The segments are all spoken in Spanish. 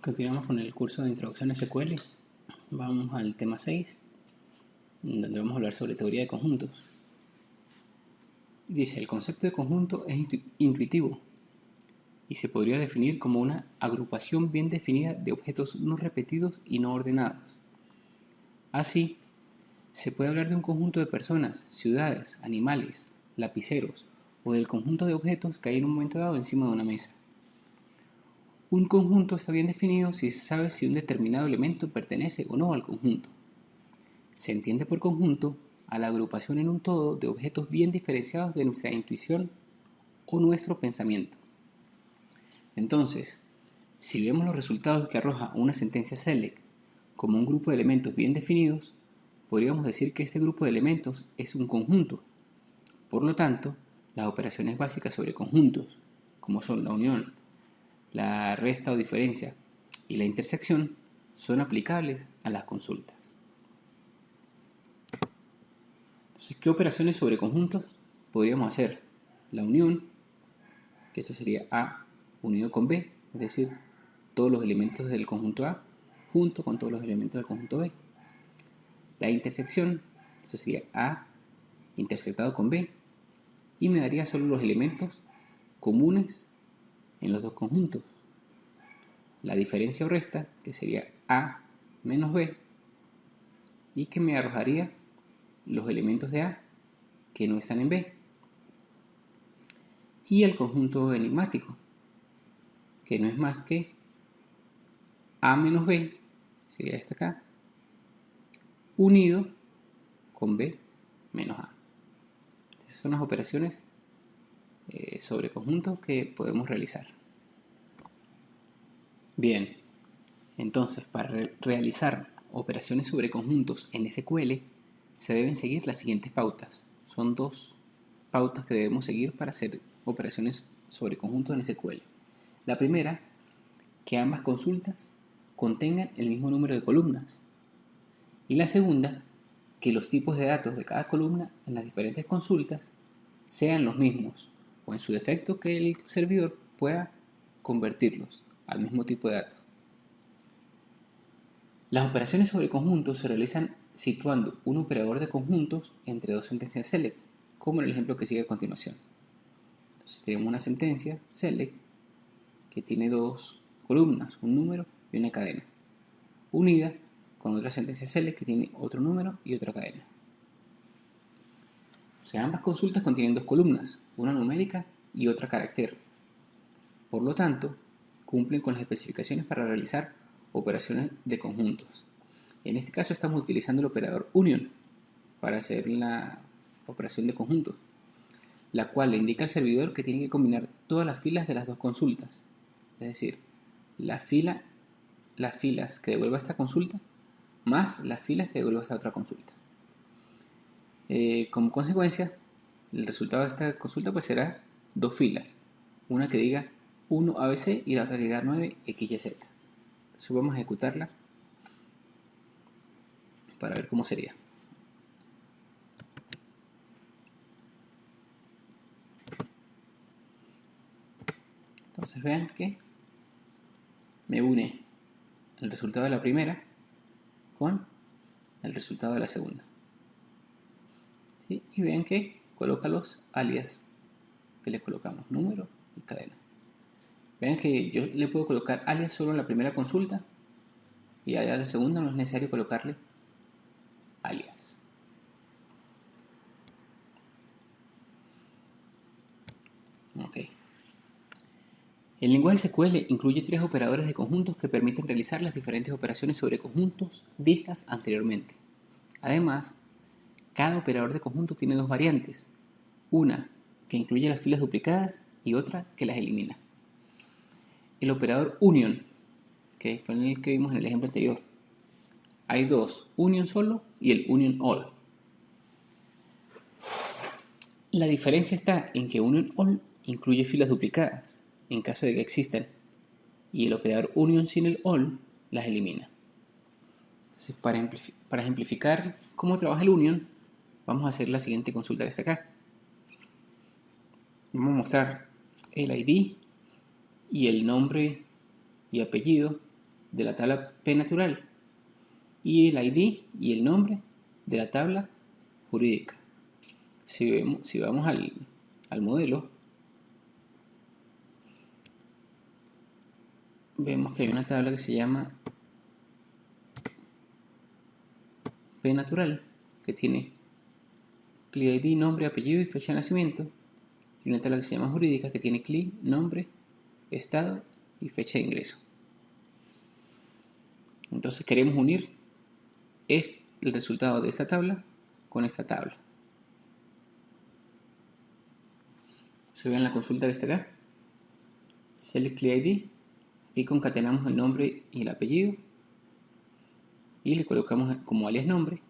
Continuamos con el curso de Introducción a SQL. Vamos al tema 6, donde vamos a hablar sobre teoría de conjuntos. Dice, el concepto de conjunto es intuitivo y se podría definir como una agrupación bien definida de objetos no repetidos y no ordenados. Así, se puede hablar de un conjunto de personas, ciudades, animales, lapiceros o del conjunto de objetos que hay en un momento dado encima de una mesa. Un conjunto está bien definido si se sabe si un determinado elemento pertenece o no al conjunto. Se entiende por conjunto a la agrupación en un todo de objetos bien diferenciados de nuestra intuición o nuestro pensamiento. Entonces, si vemos los resultados que arroja una sentencia SELECT como un grupo de elementos bien definidos, podríamos decir que este grupo de elementos es un conjunto. Por lo tanto, las operaciones básicas sobre conjuntos, como son la unión, la resta o diferencia y la intersección, son aplicables a las consultas. Entonces, ¿qué operaciones sobre conjuntos podríamos hacer? La unión, que eso sería A unido con B, es decir, todos los elementos del conjunto A junto con todos los elementos del conjunto B. La intersección, eso sería A intersectado con B, y me daría solo los elementos comunes en los dos conjuntos. La diferencia o resta, que sería A menos B, y que me arrojaría los elementos de A que no están en B. Y el conjunto enigmático, que no es más que A menos B, sería este acá, unido con B menos A. Estas son las operaciones sobre conjuntos que podemos realizar. Bien, entonces para realizar operaciones sobre conjuntos en SQL se deben seguir las siguientes pautas. Son dos pautas que debemos seguir para hacer operaciones sobre conjuntos en SQL. La primera, que ambas consultas contengan el mismo número de columnas. Y la segunda, que los tipos de datos de cada columna en las diferentes consultas sean los mismos, o en su defecto que el servidor pueda convertirlos al mismo tipo de datos. Las operaciones sobre conjuntos se realizan situando un operador de conjuntos entre dos sentencias SELECT, como en el ejemplo que sigue a continuación. Entonces tenemos una sentencia SELECT que tiene dos columnas, un número y una cadena, unida con otra sentencia SELECT que tiene otro número y otra cadena. O sea, ambas consultas contienen dos columnas, una numérica y otra carácter. Por lo tanto, cumplen con las especificaciones para realizar operaciones de conjuntos. En este caso estamos utilizando el operador union para hacer la operación de conjuntos, la cual le indica al servidor que tiene que combinar todas las filas de las dos consultas. Es decir, las filas que devuelva esta consulta más las filas que devuelva esta otra consulta. Como consecuencia, el resultado de esta consulta pues será dos filas, una que diga 1 ABC y la otra que diga 9 XYZ. Entonces vamos a ejecutarla para ver cómo sería. Entonces vean que me une el resultado de la primera con el resultado de la segunda. ¿Sí? Y vean que coloca los alias que le colocamos, número y cadena. Vean que yo le puedo colocar alias solo en la primera consulta y a la segunda no es necesario colocarle alias. Ok. El lenguaje SQL incluye tres operadores de conjuntos que permiten realizar las diferentes operaciones sobre conjuntos vistas anteriormente. Además, cada operador de conjunto tiene dos variantes, una que incluye las filas duplicadas y otra que las elimina. El operador union, que fue el que vimos en el ejemplo anterior. Hay dos, union solo y el union all. La diferencia está en que union all incluye filas duplicadas, en caso de que existan, y el operador union sin el all las elimina. Entonces, para ejemplificar cómo trabaja el union, vamos a hacer la siguiente consulta que está acá. Vamos a mostrar el ID y el nombre y apellido de la tabla P natural y el ID y el nombre de la tabla jurídica. Si vamos al modelo, vemos que hay una tabla que se llama P natural, que tiene CLI ID, nombre, apellido y fecha de nacimiento, y una tabla que se llama jurídica, que tiene CLI, nombre, estado y fecha de ingreso. Entonces queremos unir el resultado de esta tabla con esta tabla. Se ve en la consulta que está acá. Select CLI ID. Aquí concatenamos el nombre y el apellido y le colocamos como alias nombre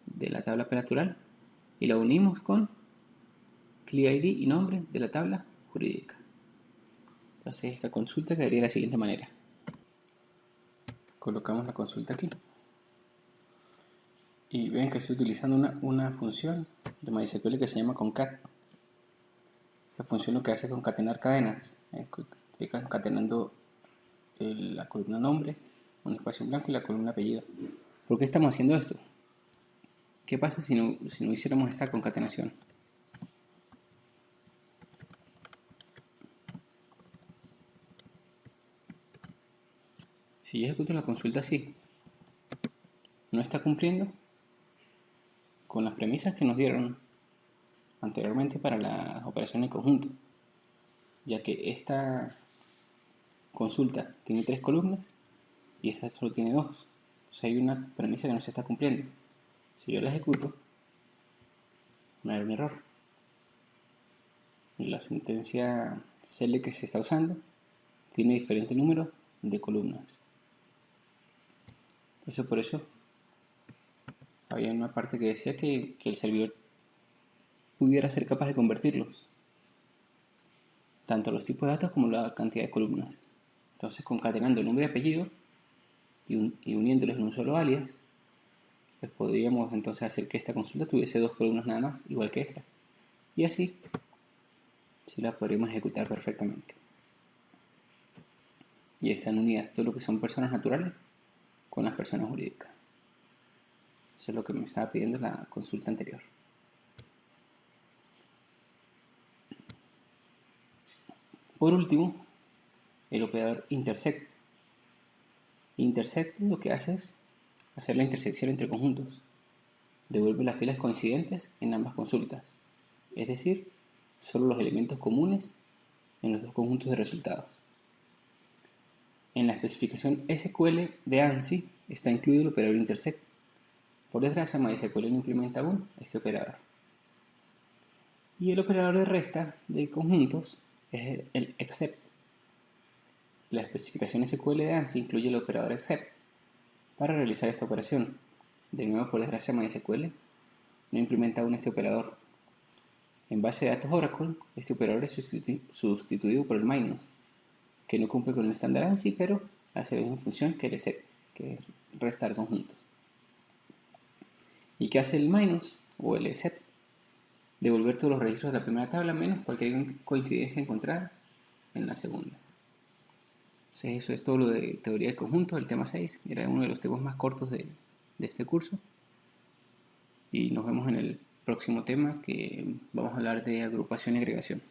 de la tabla P natural y la unimos con CLI ID y nombre de la tabla jurídica. Entonces esta consulta quedaría de la siguiente manera. Colocamos la consulta aquí y ven que estoy utilizando una función de MySQL que se llama concat. Esta función lo que hace es concatenar cadenas. Estoy concatenando la columna nombre, un espacio en blanco y la columna apellido. ¿Por qué estamos haciendo esto? ¿Qué pasa si no hiciéramos esta concatenación? Si yo ejecuto la consulta así, no está cumpliendo con las premisas que nos dieron anteriormente para la operación en conjunto, ya que esta consulta tiene 3 columnas y esta solo tiene 2. O sea, hay una premisa que no se está cumpliendo. Si yo la ejecuto, me da un error. La sentencia select que se está usando tiene diferente número de columnas. Entonces por eso había una parte que decía que el servidor pudiera ser capaz de convertirlos, tanto los tipos de datos como la cantidad de columnas. Entonces concatenando el nombre y apellido y uniéndolos en un solo alias, pues podríamos entonces hacer que esta consulta tuviese 2 columnas nada más, igual que esta. Y así, sí la podríamos ejecutar perfectamente. Y están unidas todo lo que son personas naturales con las personas jurídicas. Eso es lo que me estaba pidiendo la consulta anterior. Por último, el operador intersect. Intersect lo que hace es hacer la intersección entre conjuntos. Devuelve las filas coincidentes en ambas consultas, es decir, solo los elementos comunes en los dos conjuntos de resultados. En la especificación SQL de ANSI está incluido el operador intersect. Por desgracia, MySQL no implementa aún este operador. Y el operador de resta de conjuntos es el except. La especificación SQL de ANSI incluye el operador except para realizar esta operación. De nuevo, por desgracia, MySQL no implementa aún este operador. En base de datos Oracle, este operador es sustituido por el minus, que no cumple con el estándar ANSI, pero hace la misma función que el except, que es restar conjuntos. ¿Y qué hace el minus o el except? Devolver todos los registros de la primera tabla menos cualquier coincidencia encontrada en la segunda. Entonces eso es todo lo de teoría de conjuntos, el tema 6, era uno de los temas más cortos de este curso. Y nos vemos en el próximo tema, que vamos a hablar de agrupación y agregación.